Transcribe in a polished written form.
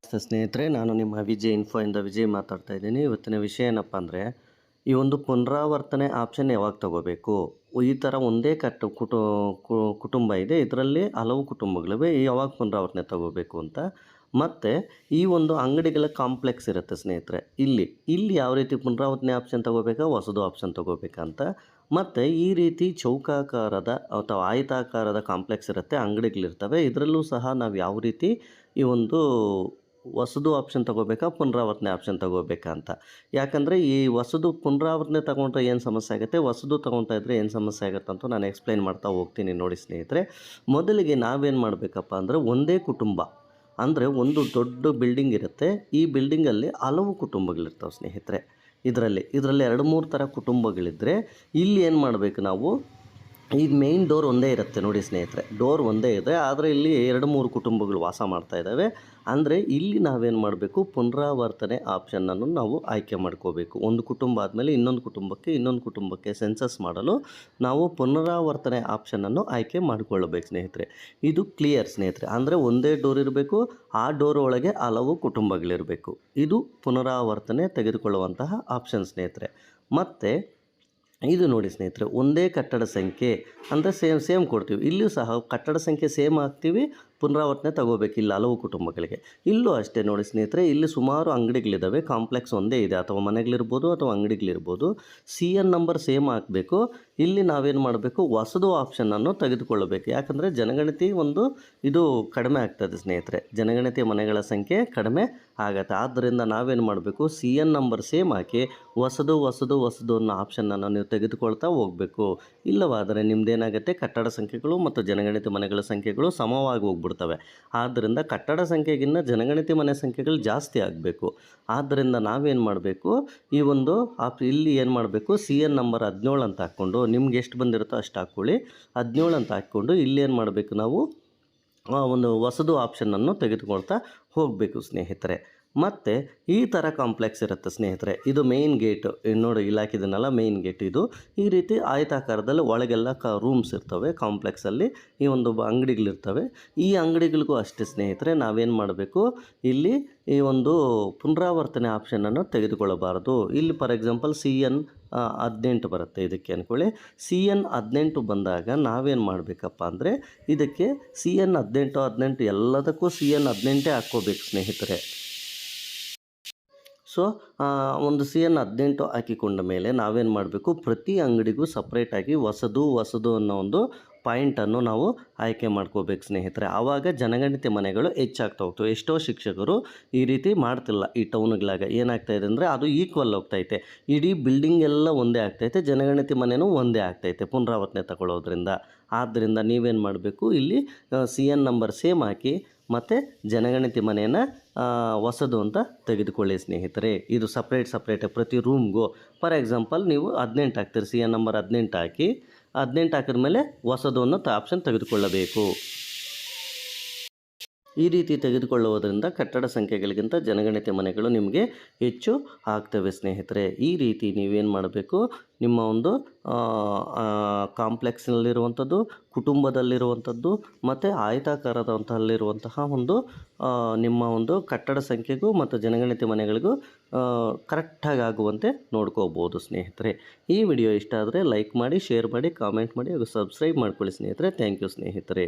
ನಮಸ್ತೆ ಸ್ನೇಹಿತರೆ, ನಾನು ನಿಮ್ಮ ವಿಜಯ್ ಇನ್ಫೋ ಇಂದ ವಿಜಯ್ ಮಾತಾಡ್ತಾ ಇದ್ದೀನಿ. ಇವತ್ತಿನ ವಿಷಯ ಏನಪ್ಪ ಅಂದರೆ, ಈ ಒಂದು ಪುನರಾವರ್ತನೆ ಆಪ್ಷನ್ ಯಾವಾಗ ತಗೋಬೇಕು, ಈ ಥರ ಒಂದೇ ಕುಟುಂಬ ಇದೆ, ಇದರಲ್ಲಿ ಹಲವು ಕುಟುಂಬಗಳಿವೆ, ಯಾವಾಗ ಪುನರಾವರ್ತನೆ ತಗೋಬೇಕು ಅಂತ. ಮತ್ತು ಈ ಒಂದು ಅಂಗಡಿಗಳ ಕಾಂಪ್ಲೆಕ್ಸ್ ಇರುತ್ತೆ ಸ್ನೇಹಿತರೆ, ಇಲ್ಲಿ ಯಾವ ರೀತಿ ಪುನರಾವರ್ತನೆ ಆಪ್ಷನ್ ತಗೋಬೇಕಾ, ಹೊಸದು ಆಪ್ಷನ್ ತಗೋಬೇಕಂತ. ಮತ್ತು ಈ ರೀತಿ ಚೌಕಾಕಾರದ ಅಥವಾ ಆಯತಾಕಾರದ ಕಾಂಪ್ಲೆಕ್ಸ್ ಇರುತ್ತೆ, ಅಂಗಡಿಗಳಿರ್ತವೆ, ಇದರಲ್ಲೂ ಸಹ ನಾವು ಯಾವ ರೀತಿ ಈ ಒಂದು ಹೊಸದು ಆಪ್ಷನ್ ತಗೋಬೇಕಾ, ಪುನರಾವರ್ತನೆ ಆಪ್ಷನ್ ತಗೋಬೇಕಾ ಅಂತ. ಯಾಕಂದರೆ ಈ ಹೊಸದು ಪುನರಾವರ್ತನೆ ತಗೊಂಡ್ರೆ ಏನು ಸಮಸ್ಯೆ ಆಗುತ್ತೆ, ಹೊಸದು ತೊಗೊಳ್ತಾ ಇದ್ದರೆ ಏನು ಸಮಸ್ಯೆ ಆಗುತ್ತೆ ಅಂತ ನಾನು ಎಕ್ಸ್ಪ್ಲೈನ್ ಮಾಡ್ತಾ ಹೋಗ್ತೀನಿ. ನೋಡಿ ಸ್ನೇಹಿತರೆ, ಮೊದಲಿಗೆ ನಾವೇನು ಮಾಡಬೇಕಪ್ಪ ಅಂದರೆ, ಒಂದೇ ಕುಟುಂಬ ಅಂದರೆ ಒಂದು ದೊಡ್ಡ ಬಿಲ್ಡಿಂಗ್ ಇರುತ್ತೆ, ಈ ಬಿಲ್ಡಿಂಗಲ್ಲಿ ಹಲವು ಕುಟುಂಬಗಳಿರ್ತವೆ ಸ್ನೇಹಿತರೆ. ಇದರಲ್ಲಿ 2-3 ಥರ ಕುಟುಂಬಗಳಿದ್ದರೆ ಇಲ್ಲಿ ಏನು ಮಾಡಬೇಕು ನಾವು, ಈಗ ಮೇಯ್ನ್ ಡೋರ್ ಒಂದೇ ಇರುತ್ತೆ ನೋಡಿ ಸ್ನೇಹಿತರೆ, ಡೋರ್ ಒಂದೇ ಇದೆ, ಆದರೆ ಇಲ್ಲಿ 2-3 ಕುಟುಂಬಗಳು ವಾಸ ಮಾಡ್ತಾ ಇದ್ದಾವೆ. ಅಂದರೆ ಇಲ್ಲಿ ನಾವೇನು ಮಾಡಬೇಕು, ಪುನರಾವರ್ತನೆ ಆಪ್ಷನನ್ನು ನಾವು ಆಯ್ಕೆ ಮಾಡ್ಕೋಬೇಕು. ಒಂದು ಕುಟುಂಬ ಆದಮೇಲೆ ಇನ್ನೊಂದು ಕುಟುಂಬಕ್ಕೆ ಸೆನ್ಸಸ್ ಮಾಡಲು ನಾವು ಪುನರಾವರ್ತನೆ ಆಪ್ಷನನ್ನು ಆಯ್ಕೆ ಮಾಡಿಕೊಳ್ಳಬೇಕು ಸ್ನೇಹಿತರೆ. ಇದು ಕ್ಲಿಯರ್ ಸ್ನೇಹಿತರೆ, ಅಂದರೆ ಒಂದೇ ಡೋರ್ ಇರಬೇಕು, ಆ ಡೋರ್ ಒಳಗೆ ಹಲವು ಕುಟುಂಬಗಳಿರಬೇಕು. ಇದು ಪುನರಾವರ್ತನೆ ತೆಗೆದುಕೊಳ್ಳುವಂತಹ ಆಪ್ಷನ್ ಸ್ನೇಹಿತರೆ. ಮತ್ತು ಇದು ನೋಡಿ ಸ್ನೇಹಿತರೆ, ಒಂದೇ ಕಟ್ಟಡ ಸಂಖ್ಯೆ ಅಂದರೆ ಸೇಮ್ ಕೊಡ್ತೀವಿ. ಇಲ್ಲಿಯೂ ಸಹ ಕಟ್ಟಡ ಸಂಖ್ಯೆ ಸೇಮ್ ಹಾಕ್ತೀವಿ, ಪುನರಾವರ್ತನೆ ತಗೋಬೇಕಿಲ್ಲ ಹಲವು ಕುಟುಂಬಗಳಿಗೆ. ಇಲ್ಲೂ ಅಷ್ಟೇ ನೋಡಿ ಸ್ನೇಹಿತರೆ, ಇಲ್ಲಿ ಸುಮಾರು ಅಂಗಡಿಗಳಿದ್ದಾವೆ, ಕಾಂಪ್ಲೆಕ್ಸ್ ಒಂದೇ ಇದೆ, ಅಥವಾ ಮನೆಗಳಿರ್ಬೋದು ಅಥವಾ ಅಂಗಡಿಗಳಿರ್ಬೋದು. CN ನಂಬರ್ ಸೇಮ್ ಹಾಕಬೇಕು. ಇಲ್ಲಿ ನಾವೇನು ಮಾಡಬೇಕು, ಹೊಸದು ಆಪ್ಷನನ್ನು ತೆಗೆದುಕೊಳ್ಳಬೇಕು. ಯಾಕಂದರೆ ಜನಗಣತಿ ಇದು ಕಡಿಮೆ ಆಗ್ತದೆ ಸ್ನೇಹಿತರೆ, ಜನಗಣತಿ ಮನೆಗಳ ಸಂಖ್ಯೆ ಕಡಿಮೆ ಆಗುತ್ತೆ. ಆದ್ದರಿಂದ ನಾವೇನು ಮಾಡಬೇಕು, CN ನಂಬರ್ ಸೇಮ್ ಹಾಕಿ ಹೊಸದು ಅನ್ನೋ ಆಪ್ಷನನ್ನು ನೀವು ತೆಗೆದುಕೊಳ್ತಾ ಹೋಗಬೇಕು. ಇಲ್ಲವಾದರೆ ನಿಮ್ಮದೇನಾಗುತ್ತೆ, ಕಟ್ಟಡ ಸಂಖ್ಯೆಗಳು ಮತ್ತು ಜನಗಣತಿ ಮನೆಗಳ ಸಂಖ್ಯೆಗಳು ಸಮವಾಗಿ ಹೋಗ್ಬಿಡ್ತವೆ. ಆದ್ದರಿಂದ ಕಟ್ಟಡ ಸಂಖ್ಯೆಗಿನ್ನ ಜನಗಣತಿ ಮನೆ ಸಂಖ್ಯೆಗಳು ಜಾಸ್ತಿ ಆಗಬೇಕು. ಆದ್ದರಿಂದ ನಾವೇನು ಮಾಡಬೇಕು, ಈ ಇಲ್ಲಿ ಏನು ಮಾಡಬೇಕು, CN ನಂಬರ್ 17 ಅಂತ ಹಾಕ್ಕೊಂಡು, ನಿಮ್ಗೆ ಎಷ್ಟು ಬಂದಿರುತ್ತೋ ಅಷ್ಟು ಹಾಕ್ಕೊಳ್ಳಿ, 17 ಅಂತ ಹಾಕ್ಕೊಂಡು ಇಲ್ಲಿ ಏನು ಮಾಡಬೇಕು, ನಾವು ಹೊಸದು ಆಪ್ಷನನ್ನು ತೆಗೆದುಕೊಳ್ತಾ ಹೋಗಬೇಕು ಸ್ನೇಹಿತರೆ. ಮತ್ತು ಈ ಥರ ಕಾಂಪ್ಲೆಕ್ಸ್ ಇರುತ್ತೆ ಸ್ನೇಹಿತರೆ, ಇದು ಮೇಯ್ನ್ ಗೇಟು ನೋಡಿ, ಇಲಾಖೆದನ್ನೆಲ್ಲ ಮೇಯ್ನ್ ಗೇಟ್ ಇದು. ಈ ರೀತಿ ಆಯತಾಕಾರದಲ್ಲಿ ಒಳಗೆಲ್ಲ ರೂಮ್ಸ್ ಇರ್ತವೆ ಕಾಂಪ್ಲೆಕ್ಸಲ್ಲಿ, ಈ ಅಂಗಡಿಗಳಿರ್ತವೆ. ಈ ಅಂಗಡಿಗಳಿಗೂ ಅಷ್ಟೇ ಸ್ನೇಹಿತರೆ, ನಾವೇನು ಮಾಡಬೇಕು, ಇಲ್ಲಿ ಈ ಪುನರಾವರ್ತನೆ ಆಪ್ಷನನ್ನು ತೆಗೆದುಕೊಳ್ಳಬಾರದು. ಇಲ್ಲಿ ಫಾರ್ ಎಕ್ಸಾಂಪಲ್ CN 18 ಬರುತ್ತೆ, ಇದಕ್ಕೆ ಅಂದ್ಕೊಳ್ಳಿ. CN 18 ಬಂದಾಗ ನಾವೇನು ಮಾಡಬೇಕಪ್ಪ ಅಂದರೆ, ಇದಕ್ಕೆ CN 18 ಎಲ್ಲದಕ್ಕೂ CN 18 ಹಾಕ್ಕೋಬೇಕು ಸ್ನೇಹಿತರೆ. ಸೊ CN 18 ಹಾಕಿಕೊಂಡ ಮೇಲೆ ನಾವೇನು ಮಾಡಬೇಕು, ಪ್ರತಿ ಅಂಗಡಿಗೂ ಸಪ್ರೇಟಾಗಿ ಹೊಸದು ಅನ್ನೋ ಪಾಯಿಂಟನ್ನು ನಾವು ಆಯ್ಕೆ ಮಾಡ್ಕೋಬೇಕು ಸ್ನೇಹಿತರೆ. ಆವಾಗ ಜನಗಣತಿ ಮನೆಗಳು ಹೆಚ್ಚಾಗ್ತಾ ಹೋಗ್ತವೆ. ಎಷ್ಟೋ ಶಿಕ್ಷಕರು ಈ ರೀತಿ ಮಾಡ್ತಿಲ್ಲ. ಈ ಟೌನ್ಗಳಾಗ ಏನಾಗ್ತಾಯಿದೆ ಅಂದರೆ, ಅದು ಈಕ್ವಲ್ ಹೋಗ್ತೈತೆ, ಇಡೀ ಬಿಲ್ಡಿಂಗ್ ಎಲ್ಲ ಒಂದೇ ಆಗ್ತೈತೆ, ಜನಗಣತಿ ಮನೆಯೂ ಒಂದೇ ಆಗ್ತೈತೆ ಪುನರಾವರ್ತನೆ ತಗೊಳ್ಳೋದ್ರಿಂದ. ಆದ್ದರಿಂದ ನೀವೇನು ಮಾಡಬೇಕು, ಇಲ್ಲಿ CN ನಂಬರ್ ಸೇಮ್ ಹಾಕಿ ಮತ್ತು ಜನಗಣತಿ ಮನೆಯನ್ನು ಹೊಸದು ಅಂತ ತೆಗೆದುಕೊಳ್ಳಿ ಸ್ನೇಹಿತರೆ. ಇದು ಸಪ್ರೇಟ್ ಪ್ರತಿ ರೂಮ್ಗೂ. ಫಾರ್ ಎಕ್ಸಾಂಪಲ್ ನೀವು 18 ಹಾಕ್ತೀರಿ, CN ನಂಬರ್ 18 ಹಾಕಿ, 18 ಹಾಕಿದ್ಮೇಲೆ ಹೊಸದು ಅನ್ನೋ ಆಪ್ಷನ್ ತೆಗೆದುಕೊಳ್ಳಬೇಕು. ಈ ರೀತಿ ತೆಗೆದುಕೊಳ್ಳುವುದರಿಂದ ಕಟ್ಟಡ ಸಂಖ್ಯೆಗಳಿಗಿಂತ ಜನಗಣತಿ ಮನೆಗಳು ನಿಮಗೆ ಹೆಚ್ಚು ಆಗ್ತವೆ ಸ್ನೇಹಿತರೆ. ಈ ರೀತಿ ನೀವೇನು ಮಾಡಬೇಕು, ನಿಮ್ಮ ಕಾಂಪ್ಲೆಕ್ಸ್ನಲ್ಲಿರುವಂಥದ್ದು, ಕುಟುಂಬದಲ್ಲಿರುವಂಥದ್ದು ಮತ್ತು ಆಯತಾಕಾರದಂತಲ್ಲಿರುವಂತಹ ನಿಮ್ಮ ಕಟ್ಟಡ ಸಂಖ್ಯೆಗೂ ಮತ್ತು ಜನಗಣತಿ ಮನೆಗಳಿಗೂ ಕರೆಕ್ಟಾಗಿ ಆಗುವಂತೆ ನೋಡ್ಕೋಬೋದು ಸ್ನೇಹಿತರೆ. ಈ ವಿಡಿಯೋ ಇಷ್ಟ ಆದರೆ ಲೈಕ್ ಮಾಡಿ, ಶೇರ್ ಮಾಡಿ, ಕಾಮೆಂಟ್ ಮಾಡಿ ಹಾಗೂ ಸಬ್ಸ್ಕ್ರೈಬ್ ಮಾಡ್ಕೊಳ್ಳಿ ಸ್ನೇಹಿತರೆ. ಥ್ಯಾಂಕ್ ಯು ಸ್ನೇಹಿತರೆ.